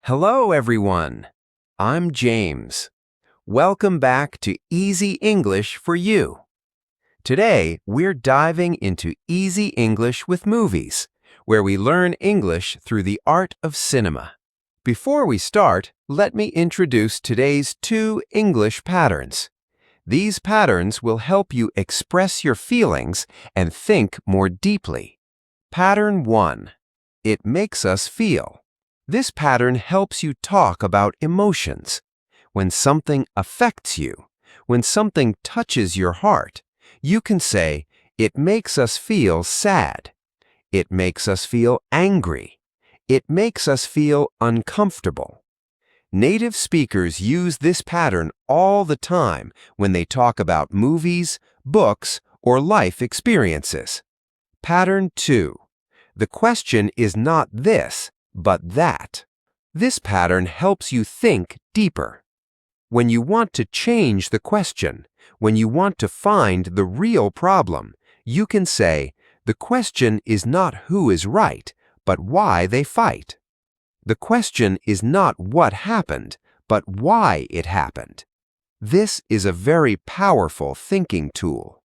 Hello, everyone. I'm James. Welcome back to Easy English for You. Today, we're diving into Easy English with Movies, where we learn English through the art of cinema. Before we start, let me introduce today's 2 English patterns. These patterns will help you express your feelings and think more deeply. Pattern 1. It makes us feel. This pattern helps you talk about emotions. When something affects you, when something touches your heart, you can say, "It makes us feel sad." It makes us feel angry. It makes us feel uncomfortable. Native speakers use this pattern all the time when they talk about movies, books, or life experiences. Pattern 2. The question is not this, but that. This pattern helps you think deeper. When you want to change the question, when you want to find the real problem, you can say, "The question is not who is right, but why they fight." The question is not what happened, but why it happened. This is a very powerful thinking tool.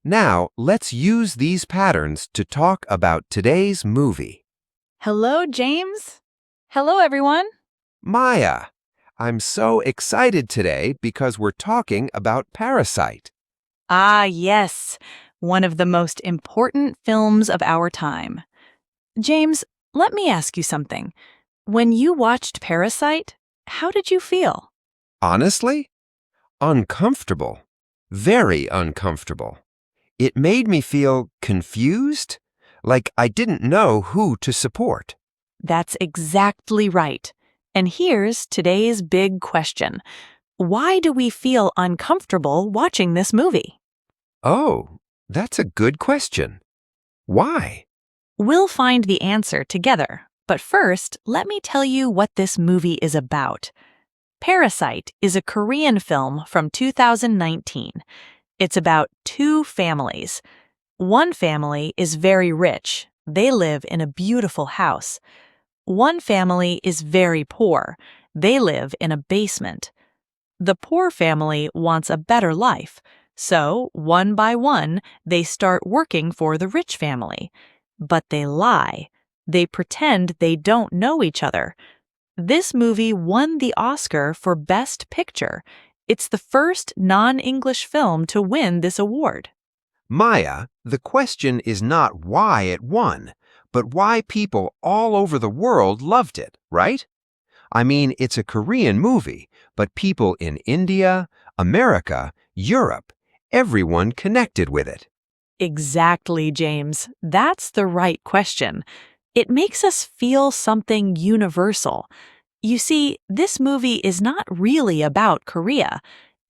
Now, let's use these patterns to talk about today's movie. Hello, James. Hello, everyone. Maya, I'm so excited today because we're talking about Parasite. Ah, yes, one of the most important films of our time. James, let me ask you something. When you watched Parasite, how did you feel? Honestly? Uncomfortable. Very uncomfortable. It made me feel confused, like I didn't know who to support. That's exactly right. And here's today's big question. Why do we feel uncomfortable watching this movie? Oh, that's a good question. Why? We'll find the answer together. But first, let me tell you what this movie is about. Parasite is a Korean film from 2019. It's about 2 families. One family is very rich. They live in a beautiful house. One family is very poor. They live in a basement. The poor family wants a better life. So, one by one, they start working for the rich family. But they lie. They pretend they don't know each other. This movie won the Oscar for Best Picture. It's the first non-English film to win this award. Maya, the question is not why it won, but why people all over the world loved it, right? I mean, it's a Korean movie, but people in India, America, Europe, everyone connected with it. Exactly, James. That's the right question. It makes us feel something universal. You see, this movie is not really about Korea.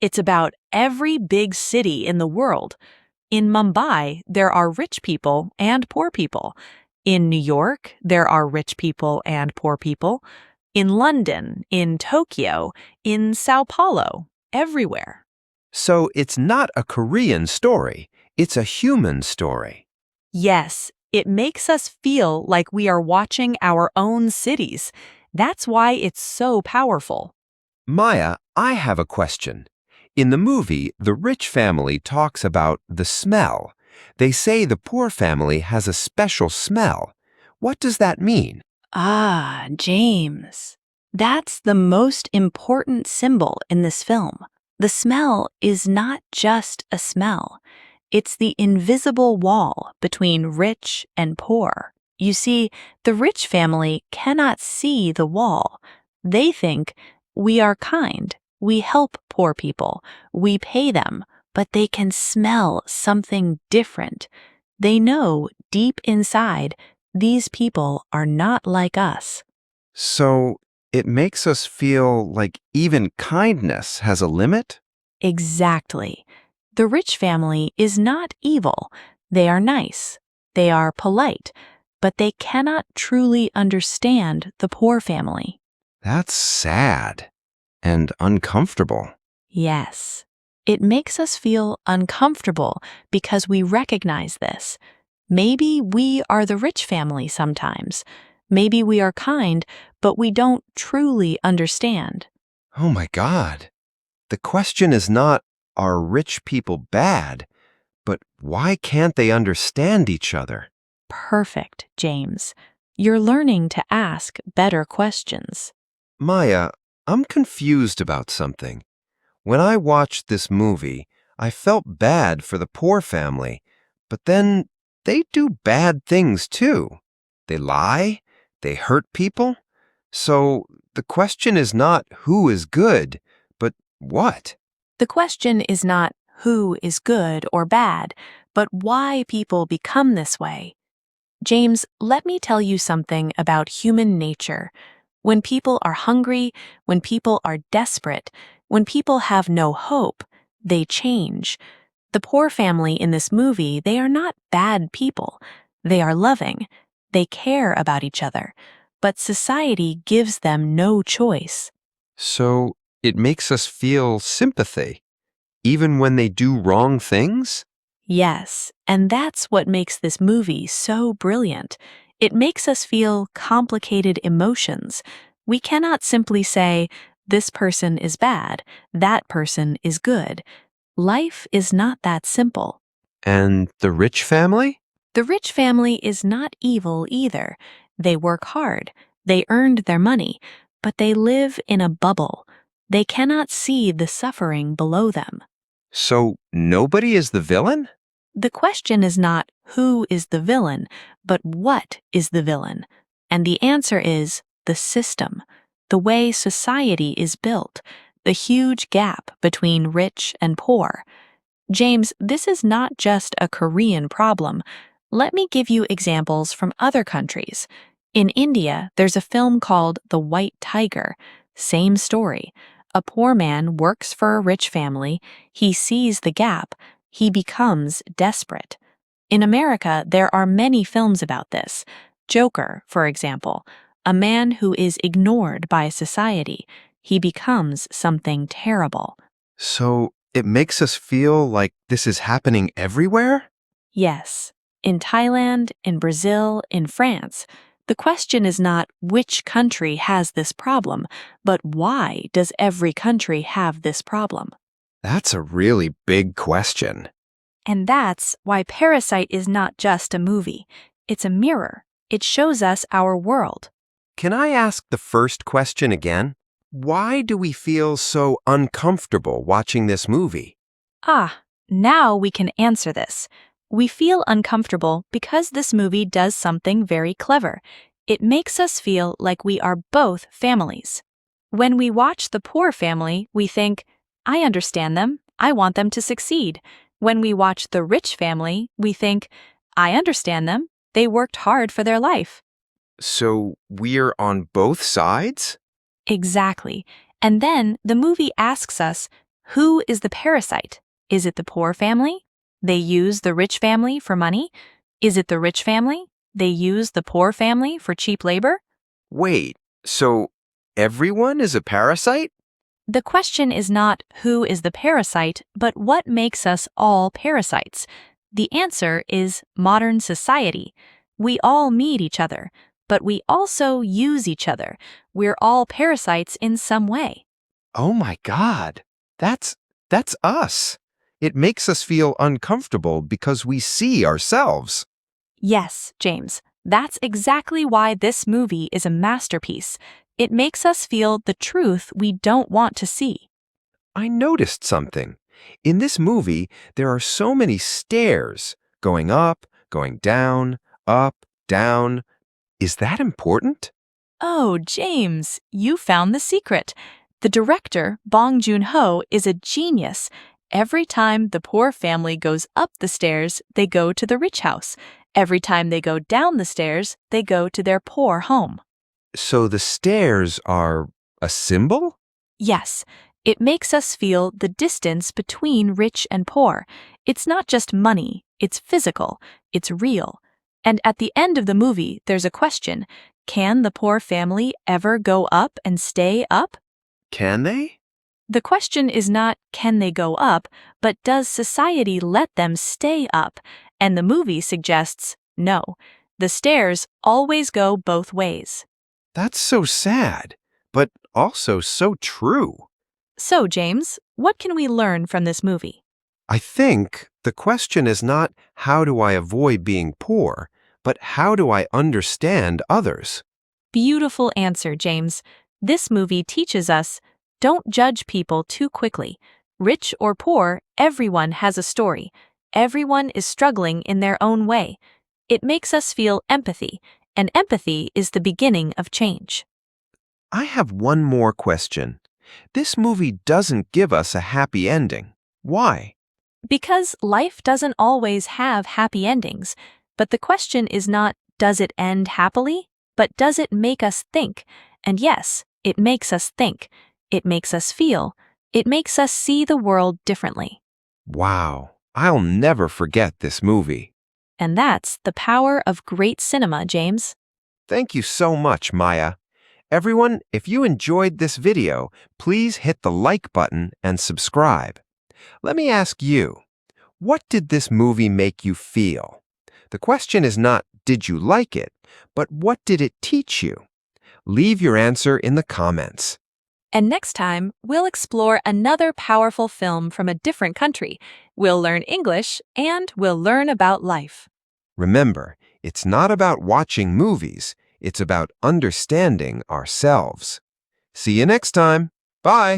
It's about every big city in the world. In Mumbai, there are rich people and poor people. In New York, there are rich people and poor people. In London, in Tokyo, in Sao Paulo, everywhere. So it's not a Korean story, it's a human story. Yes, it makes us feel like we are watching our own cities. That's why it's so powerful. Maya, I have a question. In the movie, the rich family talks about the smell. They say the poor family has a special smell. What does that mean? Ah, James. That's the most important symbol in this film. The smell is not just a smell. It's the invisible wall between rich and poor. You see, the rich family cannot see the wall. They think, we are kind, we help poor people, we pay them, but they can smell something different. They know deep inside these people are not like us. So it makes us feel like even kindness has a limit? Exactly. The rich family is not evil. They are nice. They are polite. But they cannot truly understand the poor family. That's sad and uncomfortable. Yes. It makes us feel uncomfortable because we recognize this. Maybe we are the rich family sometimes. Maybe we are kind, but we don't truly understand. Oh my God. The question is not, are rich people bad, but why can't they understand each other? Perfect, James. You're learning to ask better questions. Maya, I'm confused about something. When I watched this movie, I felt bad for the poor family, but then they do bad things too. They lie, they hurt people. So the question is not who is good, but what? The question is not who is good or bad, but why people become this way. James, let me tell you something about human nature. When people are hungry, when people are desperate, when people have no hope, they change. The poor family in this movie, they are not bad people. They are loving. They care about each other. But society gives them no choice. So it makes us feel sympathy, even when they do wrong things? Yes, and that's what makes this movie so brilliant. It makes us feel complicated emotions. We cannot simply say, this person is bad, that person is good. Life is not that simple. And the rich family? The rich family is not evil either. They work hard, they earned their money, but they live in a bubble. They cannot see the suffering below them. So nobody is the villain? The question is not who is the villain, but what is the villain? And the answer is the system, the way society is built, the huge gap between rich and poor. James, this is not just a Korean problem. Let me give you examples from other countries. In India, there's a film called The White Tiger. Same story. A poor man works for a rich family. He sees the gap. He becomes desperate. In America, there are many films about this. Joker, for example, a man who is ignored by society. He becomes something terrible. So it makes us feel like this is happening everywhere? Yes, in Thailand, in Brazil, in France. The question is not which country has this problem, but why does every country have this problem? That's a really big question. And that's why Parasite is not just a movie. It's a mirror. It shows us our world. Can I ask the first question again? Why do we feel so uncomfortable watching this movie? Now we can answer this. We feel uncomfortable because this movie does something very clever. It makes us feel like we are both families. When we watch the poor family, we think, I understand them. I want them to succeed. When we watch the rich family, we think, I understand them. They worked hard for their life. So we're on both sides? Exactly. And then the movie asks us, who is the parasite? Is it the poor family? They use the rich family for money? Is it the rich family? They use the poor family for cheap labor? Wait, so everyone is a parasite? The question is not who is the parasite, but what makes us all parasites. The answer is modern society. We all need each other, but we also use each other. We're all parasites in some way. Oh my God, that's us. It makes us feel uncomfortable because we see ourselves. Yes, James, that's exactly why this movie is a masterpiece. It makes us feel the truth we don't want to see. I noticed something. In this movie, there are so many stairs, going up, going down, up, down. Is that important? Oh, James, you found the secret. The director, Bong Joon-ho, is a genius. Every time the poor family goes up the stairs, they go to the rich house. Every time they go down the stairs, they go to their poor home. So the stairs are a symbol? Yes, it makes us feel the distance between rich and poor. It's not just money, it's physical, it's real. And at the end of the movie, there's a question. Can the poor family ever go up and stay up? Can they? The question is not, can they go up, but does society let them stay up? And the movie suggests, no. The stairs always go both ways. That's so sad, but also so true. So, James, what can we learn from this movie? I think the question is not how do I avoid being poor, but how do I understand others? Beautiful answer, James. This movie teaches us don't judge people too quickly. Rich or poor, everyone has a story. Everyone is struggling in their own way. It makes us feel empathy, and empathy is the beginning of change. I have one more question. This movie doesn't give us a happy ending. Why? Because life doesn't always have happy endings, but the question is not, does it end happily? But does it make us think? And yes, it makes us think. It makes us feel. It makes us see the world differently. Wow, I'll never forget this movie. And that's the power of great cinema, James. Thank you so much, Maya. Everyone, if you enjoyed this video, please hit the like button and subscribe. Let me ask you, what did this movie make you feel? The question is not, did you like it, but what did it teach you? Leave your answer in the comments. And next time, we'll explore another powerful film from a different country. We'll learn English and we'll learn about life. Remember, it's not about watching movies, it's about understanding ourselves. See you next time. Bye.